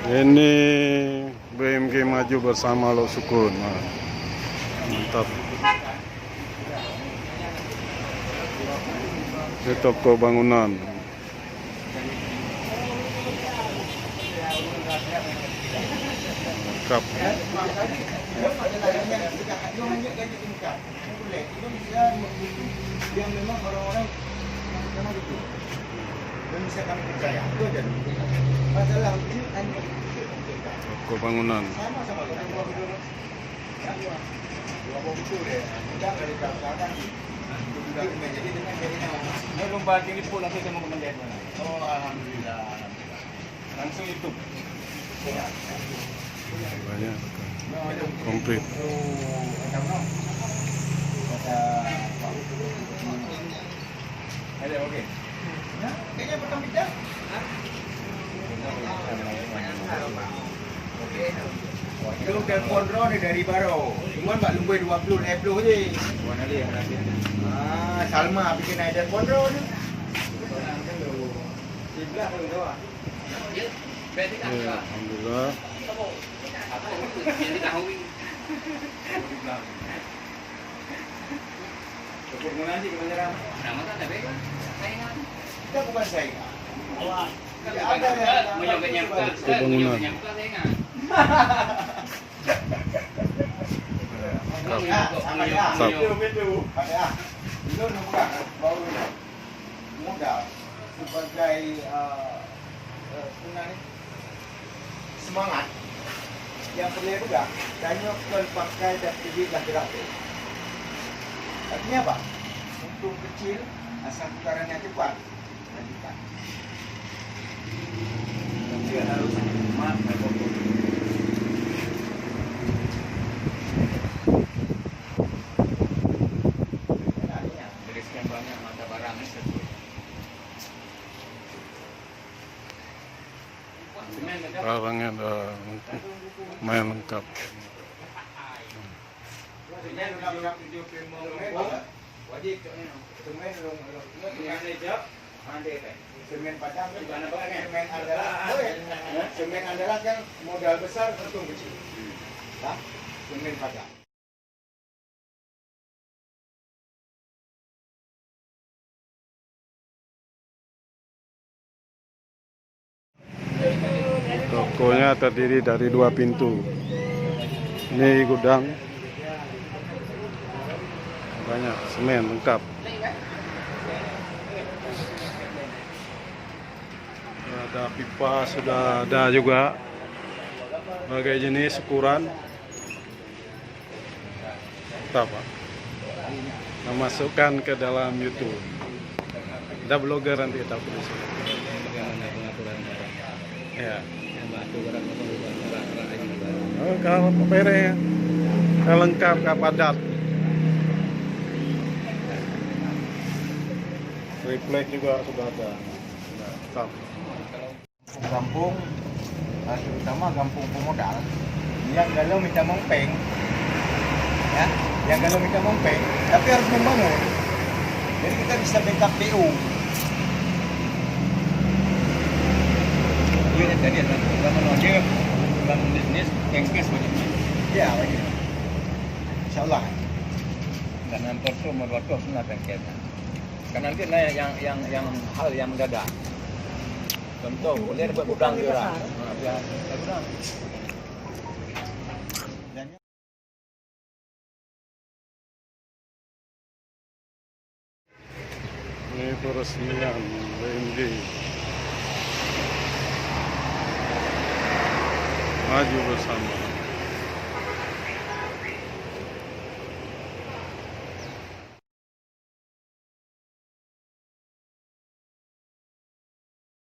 Ini BMG maju bersama Lo Sukun. Nah, mantap. Ini toko bangunan. Lengkap. Yang memang orang-orang dan bisa kami percaya itu aja. Masalah ini hanya Toko bangunan. sama-sama dua betul deh. Tidak dari belakang. Jadi dengan jadinya belum balik ini pun langsung mau ke menjadi mana? Oh alhamdulillah. Langsung YouTube. Banyak. Komplit. Ada oke. Ya, kayaknya pertama kita. Itu telepon drone dari Baro. Cuman Mbak Lumbai 20 naik dulu je. Bukan ada yang nanti. Salma bikin naik telepon drone. Sebelah kalau doa. Alhamdulillah. Cukup mengaji ke bandara. Nama tak ada bego. Saingan. Kita bukan saingan. Awak. Tidak ada yang Menyangka-nyangka. Toko bangunan. Menyangka saingan. Itu bukan baru modal sebagai semangat yang perlu juga tanya pakai dan tinggi laki-laki. Artinya apa? Untuk kecil asal putarannya cepat lanjutkan. Tapi harus smart dan fokus. Dari sekian banyak mata barang itu. Barangnya lumayan lengkap. Wajib semen padang semen andalas kan modal besar untung kecil. Semen padang. Tokonya terdiri dari 2 pintu. Ini gudang. Banyak semen lengkap. Ada pipa, sudah ada juga berbagai jenis ukuran. Mantap, Pak. Kita masukkan ke dalam YouTube. Ada blogger nanti kita tulis. Ya. Oh, kalau pere lengkap, padat. Refleks juga sudah ada. Mantap. Kampung, terutama kampung pemodal, yang kalau minta mempeng, ya, yang kalau minta mempeng, tapi harus membangun. Jadi kita bisa backup PU. Iya tadi ada bangun aja bangun bisnis engkes wajibnya. Ya, wajib. Insyaallah. Dan nanti tu membuat semua engkes. Kan nanti yang hal yang mendadak. Contoh, boleh buat gudang juga. Biar gudang. Ini peresmian BMG maju bersama.